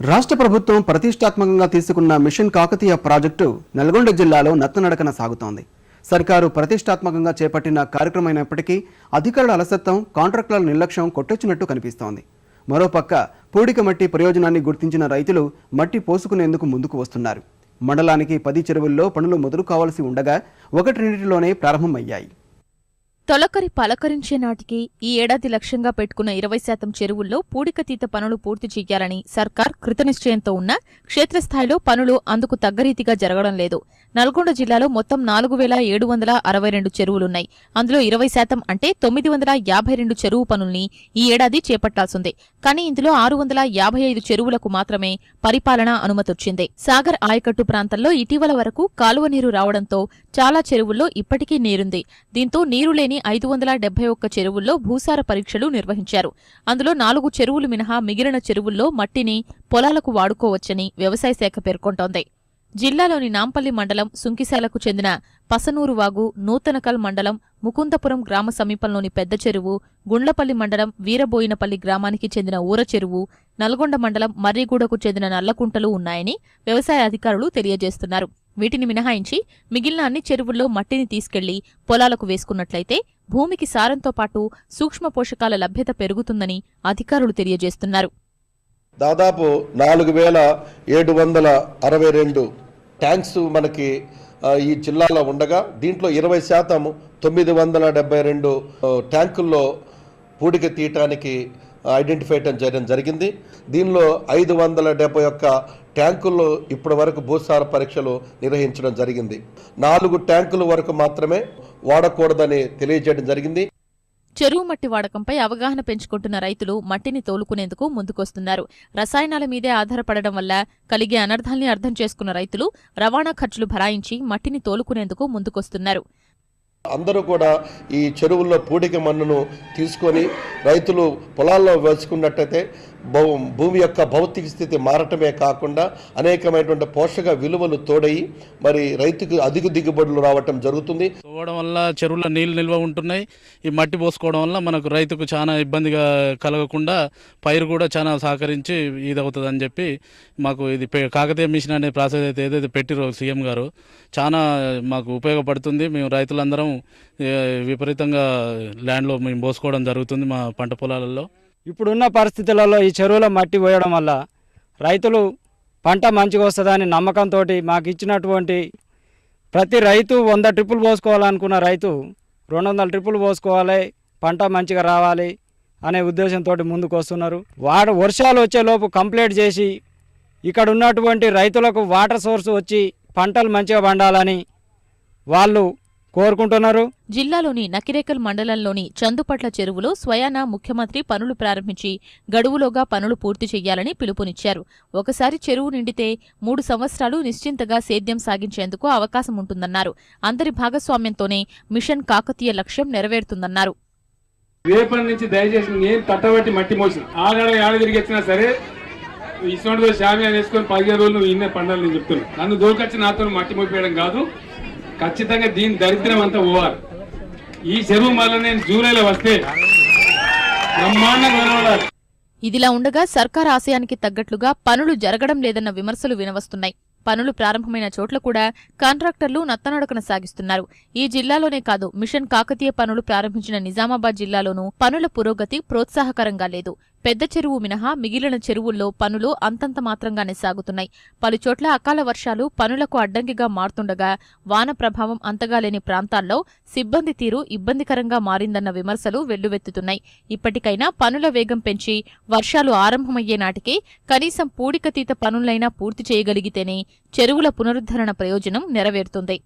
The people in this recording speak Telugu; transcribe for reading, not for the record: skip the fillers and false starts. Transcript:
రాష్ట్ర ప్రభుత్వం ప్రతిష్టాత్మకంగా తీసుకున్న మిషన్ కాకతీయ ప్రాజెక్టు నల్గొండ జిల్లాలో నత్తనడకన సాగుతోంది. సర్కారు ప్రతిష్టాత్మకంగా చేపట్టిన కార్యక్రమమైనప్పటికీ అధికారుల అలసత్వం, కాంట్రాక్టుల నిర్లక్ష్యం కొట్టొచ్చినట్టు కనిపిస్తోంది. మరోపక్క పూడిక మట్టి ప్రయోజనాన్ని గుర్తించిన రైతులు మట్టి పోసుకునేందుకు ముందుకు వస్తున్నారు. మండలానికి 10 చెరువుల్లో పనులు మొదలు కావాల్సి ఉండగా 1-2లోనే ప్రారంభమయ్యాయి. తొలకరి పలకరించే నాటికి ఈ ఏడాది లక్ష్యంగా పెట్టుకున్న 20% చెరువుల్లో పూడికతీత పనులు పూర్తి చేయాలని సర్కార్ కృతనిశ్చయంతో ఉన్నా క్షేత్రస్థాయిలో పనులు అందుకు తగ్గరీతిగా జరగడం లేదు. నల్గొండ జిల్లాలో మొత్తం 4762 చెరువులున్నాయి. అందులో 20% అంటే 952 చెరువు పనుల్ని ఈ ఏడాది చేపట్టాల్సిందే. కానీ ఇందులో 655 చెరువులకు మాత్రమే పరిపాలనా అనుమతొచ్చింది. సాగర్ ఆయకట్టు ప్రాంతంలో ఇటీవల వరకు కాలువ నీరు రావడంతో చాలా చెరువుల్లో ఇప్పటికీ నీరుంది. దీంతో నీరు లేని 571 చెరువుల్లో భూసార పరీక్షలు నిర్వహించారు. అందులో 4 చెరువులు మినహా మిగిలిన చెరువుల్లో మట్టిని పొలాలకు వాడుకోవచ్చని వ్యవసాయ శాఖ పేర్కొంటోంది. జిల్లాలోని నాంపల్లి మండలం సుంకిశాలకు చెందిన పసనూరు వాగు, నూతనకల్ మండలం ముకుందపురం గ్రామ సమీపంలోని పెద్ద చెరువు, గుండ్లపల్లి మండలం వీరబోయినపల్లి గ్రామానికి చెందిన ఊర చెరువు, నల్గొండ మండలం మర్రిగూడకు చెందిన నల్లకుంటలు ఉన్నాయని వ్యవసాయ అధికారులు తెలియజేస్తున్నారు. వీటిని మినహాయించి మిగిలిన అన్ని చెరువుల్లో మట్టిని తీసుకెళ్లి పొలాలకు వేసుకున్నట్లయితే భూమికి సారంతో పాటు సూక్ష్మ పోషకాల లభ్యత పెరుగుతుందని అధికారులు తెలియజేస్తున్నారు. దాదాపు 4762 ట్యాంక్స్ మనకి ఈ జిల్లాలో ఉండగా దీంట్లో 20% 972 ట్యాంకుల్లో పూడిక తీయటానికి ఐడెంటిఫై చేయడం జరిగింది. దీనిలో 571 ట్యాంకుల్లో ఇప్పటి వరకు భూసార పరీక్షలు నిర్వహించడం జరిగింది. 4 ట్యాంకుల వరకు మాత్రమే వాడకూడదని తెలియజేయడం జరిగింది. చెరువు మట్టి వాడకంపై అవగాహన పెంచుకుంటున్న రైతులు మట్టిని తోలుకునేందుకు ముందుకొస్తున్నారు. రసాయనాల మీదే ఆధారపడడం వల్ల కలిగే అనర్థాల్ని అర్థం చేసుకున్న రైతులు రవాణా ఖర్చులు భరాయించి మట్టిని తోలుకునేందుకు ముందుకొస్తున్నారు. అందరూ కూడా ఈ చెరువుల్లో పూడిక మన్నును తీసుకొని రైతులు పొలాల్లో వేసుకున్నట్టయితే భూమి యొక్క భౌతిక స్థితి మారటమే కాకుండా అనేకమైనటువంటి పోషక విలువలు తోడయి మరి రైతుకు అధిక దిగుబడులు రావటం జరుగుతుంది. తోవడం వల్ల చెరువుల నీళ్లు నిల్వ ఉంటున్నాయి. ఈ మట్టి పోసుకోవడం వల్ల మనకు రైతుకు చాలా ఇబ్బందిగా కలగకుండా పైరు కూడా చాలా సహకరించి ఇదవుతుంది అని చెప్పి మాకు ఇది కాకతీయ మిషన్ అనే ప్రాసెస్ అయితే ఏదైతే పెట్టిరో సీఎం గారు చాలా మాకు ఉపయోగపడుతుంది. మేము రైతులందరం విపరీతంగా ల్యాండ్లో మేము పోసుకోవడం జరుగుతుంది మా పంట పొలాలలో. ఇప్పుడున్న పరిస్థితులలో ఈ చెరువులో మట్టి పోయడం వల్ల రైతులు పంట మంచిగా వస్తుందని నమ్మకంతో మాకు ఇచ్చినటువంటి ప్రతి రైతు 100 ట్రిప్పులు పోసుకోవాలనుకున్న రైతు 200 ట్రిప్పులు పోసుకోవాలి, పంట మంచిగా రావాలి అనే ఉద్దేశంతో ముందుకు వస్తున్నారు. వర్షాలు వచ్చేలోపు కంప్లీట్ చేసి ఇక్కడ ఉన్నటువంటి రైతులకు వాటర్ సోర్స్ వచ్చి పంటలు మంచిగా పండాలని వాళ్ళు కోరుకుంటున్నారు. జిల్లాలోని నకిరేకల్ మండలంలోని చందుపట్ల చెరువులో స్వయానా ముఖ్యమంత్రి పనులు ప్రారంభించి గడువులోగా పనులు పూర్తి చేయాలని పిలుపునిచ్చారు. ఒకసారి చెరువు నిండితే 3 సంవత్సరాలు నిశ్చింతగా సేద్యం సాగించేందుకు అవకాశం ఉంటుందన్నారు. అందరి భాగస్వామ్యంతోనే మిషన్ కాకతీయ లక్ష్యం నెరవేరుతుందన్నారు. రేపటి నుంచి దయచేసి నేను తట్టబట్టి మట్టి మోసిన ఆడ తిరిగి వచ్చినా సరే ఇటువంటి షామియా వేసుకొని 15 రోజులు నువ్వు ఇన్నే పండాలి నేను చెప్తున్నాను. నన్ను దోకొచ్చి నాతో మట్టి మోపేయడం కాదు. ఖచ్చితంగా దీని దరిద్రం అంతా పోవాలి. ఈ చెరువు మళ్ళీ నేను జూలైలో వస్తే బ్రహ్మాండంగా కనబడాలి. ఇదిలా ఉండగా సర్కార్ ఆశయానికి తగ్గట్లుగా పనులు జరగడం లేదన్న విమర్శలు వినవస్తున్నాయి. పనులు ప్రారంభమైన చోట్ల కూడా కాంట్రాక్టర్లు నత్తనడకన సాగిస్తున్నారు. ఈ జిల్లాలోనే కాదు, మిషన్ కాకతీయ పనులు ప్రారంభించిన నిజామాబాద్ జిల్లాలోనూ పనుల పురోగతి ప్రోత్సాహకరంగా లేదు. పెద్ద చెరువు మినహా మిగిలిన చెరువుల్లో పనులు అంతంత మాత్రంగానే సాగుతున్నాయి. పలుచోట్ల అకాల వర్షాలు పనులకు అడ్డంకిగా మారుతుండగా వాన ప్రభావం అంతగా లేని ప్రాంతాల్లో సిబ్బంది తీరు ఇబ్బందికరంగా మారిందన్న విమర్శలు వెల్లువెత్తుతున్నాయి. ఇప్పటికైనా పనుల వేగం పెంచి వర్షాలు ఆరంభమయ్యే నాటికే కనీసం పూడికతీత పనులైనా పూర్తి చేయగలిగితేనే చెరువుల పునరుద్ధరణ ప్రయోజనం నెరవేరుతుంది.